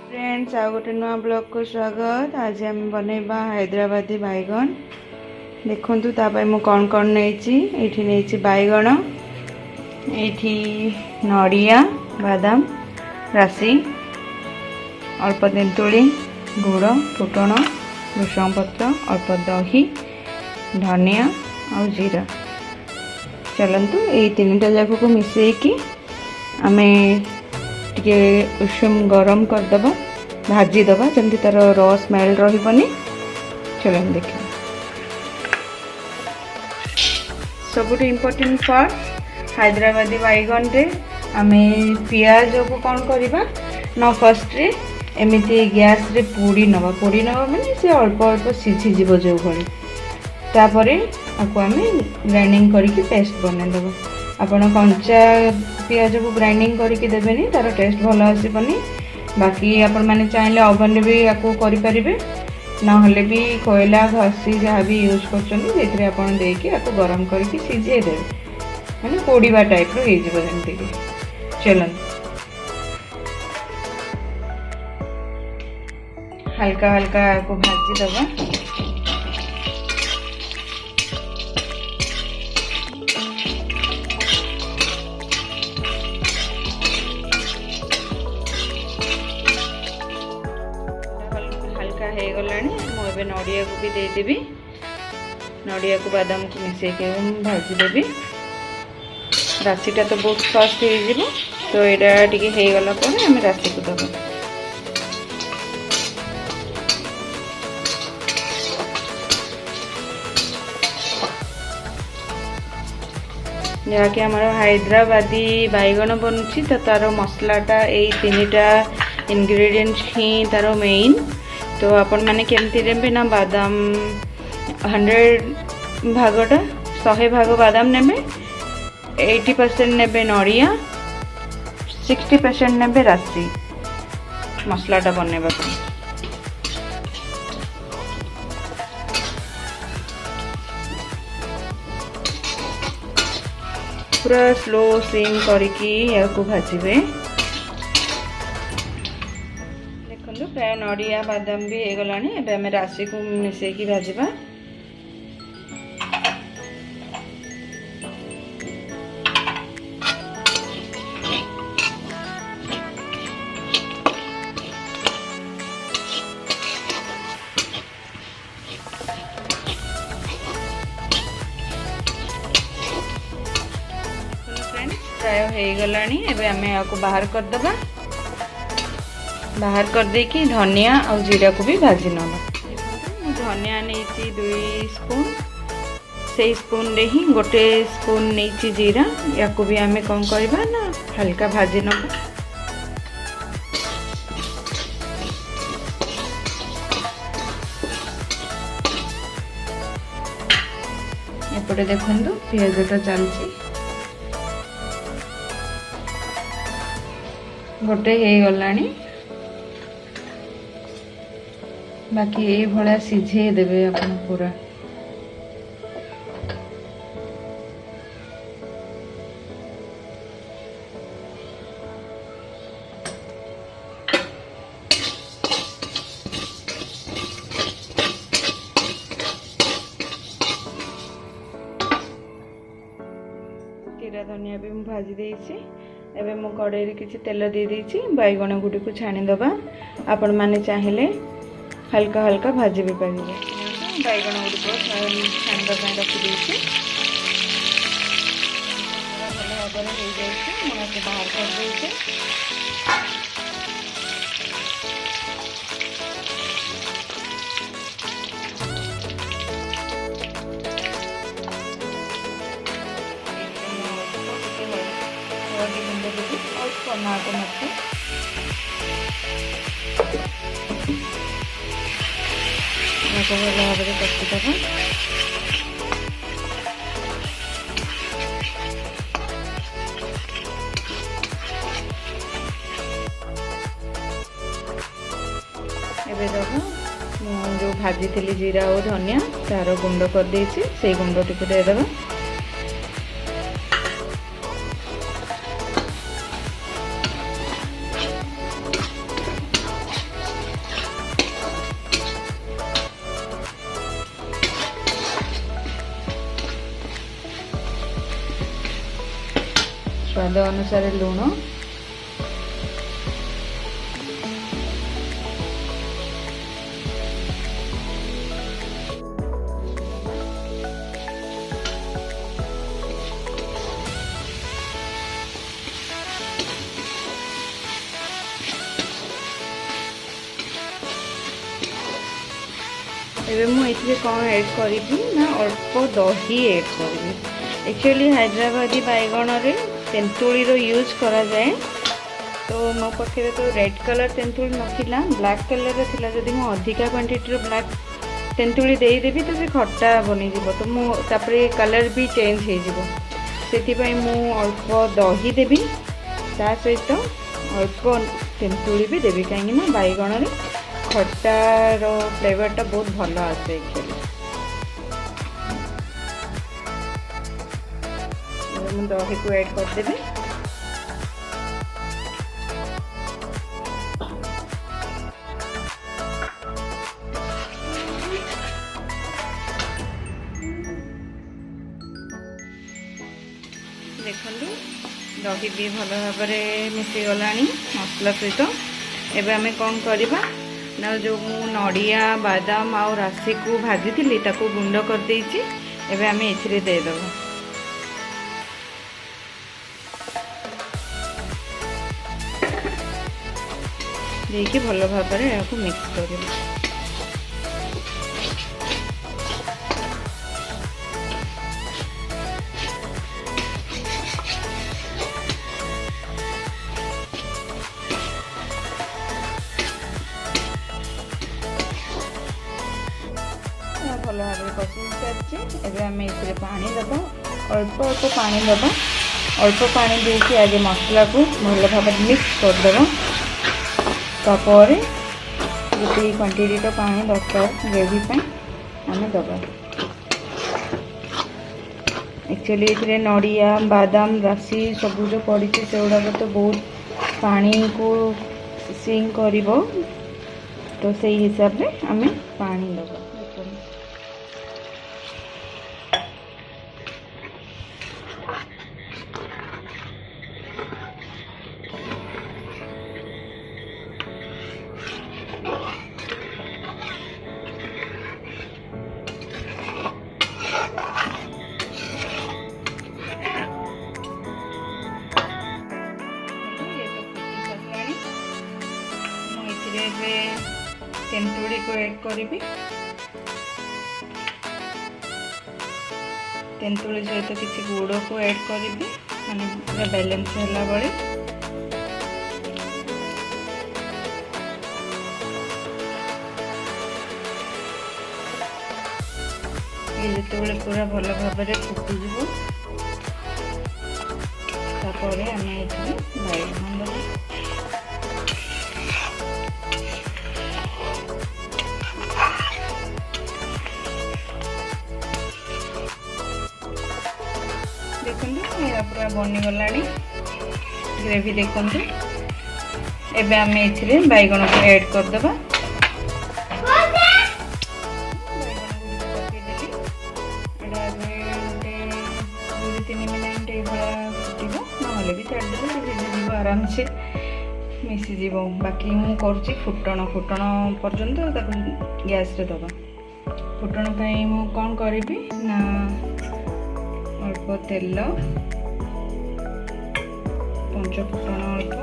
Friends आ गोटे नुआ blog को स्वागत। आज आम बनैबा हैदराबादी बैगन। देखु तापाई मु कौन कौन नहीं बैगन, ये नड़िया बादाम राशि, अल्प तेंतुली, गुड़, फुटण, भृषंग पत्र, अल्प दही, धनिया और जीरा। चलतु ये तीन टा जाक को मिसेकी आमे टिके उषुम गरम करदबा, भाजीदबा जमी तार रस स्मेल रही। चलो देखिए सबुठ इम्पोर्टेंट पार्ट हैदराबादी बैगन रे आमे पियाज को कौन करवा ना फर्स्ट रे एमती गैस रे पोड़ी नवा माने से अल्प अल्प सीझीज जो भाई तापर आपको आम ग्राइंडिंग करके पेस्ट बनईदेव। आपण कंचा पियाज को ग्राइंडिंग करके देवेनी तार टेस्ट भल आसबनी। बाकी आपण मैंने चाहिए ओवन भी आपको करें ना भी कोयला घसी जहाँ भी यूज कर गरम करके सीझे देवे मैंने पोड़ा टाइप रमती। चलन हल्का हल्का आपको भाजी दबा। हो गलानी मुझे नड़िया को भी देदेवी, नड़िया को बादाम को मिसेक भाजीदेवी। राशिटा तो बहुत फास्ट हो तो यहाँ टी गला आम राशि को दबा। जहाँकि हमारा हैदराबादी बैगन बनुची तो तार मसलाटा यही तीनटा इंग्रेडिएंट्स ही तार मेन। तो आपण मैंने केमती देबे ना बादाम 100 भागटा 100 भाग बादाम नेबे, 80% नेबे नड़िया, 60% नेबे राशि मसलाटा बनैबा। पूरा स्लो सिम करके या को भाजबे। प्राय नड़िया बादाम भी हो गलानी। एबे हमें राशि को मिसेकी भाजबा। प्राय हो गलानी। एबे हमें आपको बाहर कर दबा। बाहर कर देकी धनिया और जीरा को भी भाजी नवा। धनिया नहीं 2 स्पून, से स्पून रे ही गोटे स्पून नहीं जीरा। या को भी आमे कौन करबा ना हल्का भाजी नवा। एपटे देखंतु पियाजटा चलची गोटे हो गलानी। बाकी ये भला सीझे देवे अपन पूरा। जीरा धनिया भी भाजी देइछि। एबे मो कड़ाई रे किछि तेल दे देइछि। बैगन गुडी को छाणी दबा। आपण माने चाहिले हल्का हल्का भाजी भी पारे। बैगन गुड़ छाणा रखी देती भल भाव हो जाए बाहर कर दे। हल्दी गुंड देवी और टमाटो मत भल भाव में कटिदबा। एबे देखो जो भाजी थी जीरा और धनिया तार गुंड कर देछि, से गुंड टिके देदेबा। स्वाद अनुसार लूण, एबे मु एथिरे कौन ऐड करी ना अल्प दही ऐड करी। एक्चुअली हैदराबादी बैगन रे तेंतुली रो यूज करा जाए, तो मो पाखे तो रेड कलर तेंतुली नथिला, ब्लैक कलर थिला। जदि मु अधिका क्वांटिटी रो ब्लैक तेंतुली देई देबी तो से खट्टा बनी जिवो, तो मु तापरे कलर भी चेंज हे जिवो। सेति पई मु अल्प दही देबी, ता सहित अल्प तेंतुली भी देबी, काहे ना बैगन रे खट्टार फ्लेवरटा बहुत भल आसे। एक्चुअली मुझे दही को ऐड करदेवी। देखो दही भी भल भाव मिसी गला मसला सहित। एबे आमे कौन करबा ना, जो नड़िया बादाम आ राशि को भाजी थी ताको गुंड कर देइछि। एबे आमे एथिरे दे दब, देकी भल भाव में मिक्स कर। भल भाव कषि सारी। एबे आम ए पानी दबा, अल्प अल्प पानी दबा। अल्प पानी देके आगे मसला को भल भाव मिक्स करदे। तापर गोटे क्वांटिटी तो पानी दरकार ग्रेवी आम दबा। एक्चुअली ये नड़िया बादाम राशि सब जो पड़ी से गुड़ाक तो बहुत पानी को सिंग कर, तो से हिसाब से आम पानी दबा। तेंतुड़ी को ऐड करी, तेंतुड़ी सहित किसी गुड़ को ऐड करी, माने पूरा बैलेंस होला बळे। ये जेतेबेले पूरा भल भाव में फुटी जीवो, तापर आम ये बैगन दबा। देखो पूरा बनीगला ग्रेवी। देखो एबे आम ए बैगन को ऐड करदबा। गोटे 2-3 मिनट ये फुटो, ना भी छाड़देव आराम से मिसीज। बाकी मु करुँची फुटण पर्यंत गैस रे दबा। फुटण पाई मु कौन करी ना, अल्प तेल, पंच फुटण अल्प,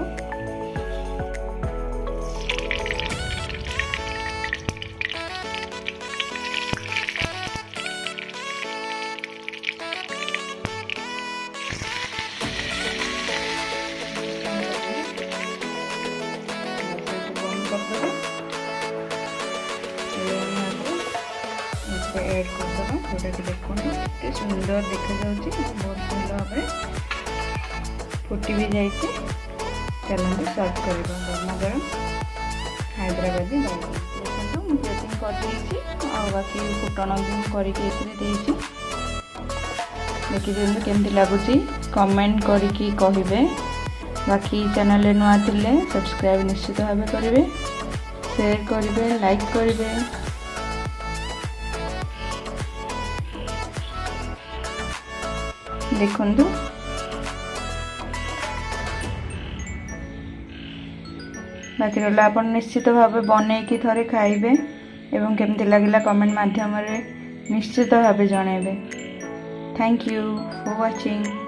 ऐड करदे जोटा कि देखो कितने सुंदर देखा जाउची, बहुत भल भाव फुटी भी जाइए। चलते सर्व कर गरमा गरम हैदराबादी बैगन। देखो मुझे प्लेटिंग कर बाकी फुटण भी करके देखिए केमती लगुच कमेंट करके कहे। बाकी चैनल नुआ थिले सब्सक्राइब निश्चित भाव करेंगे, शेयर करेंगे, लाइक करेंगे। देखु बाकी रहा आप निश्चित भाव बनईकि थरे खाइबे एवं केमती लगिला कमेंट माध्यम निश्चित भाव जनइबे। Thank you for watching.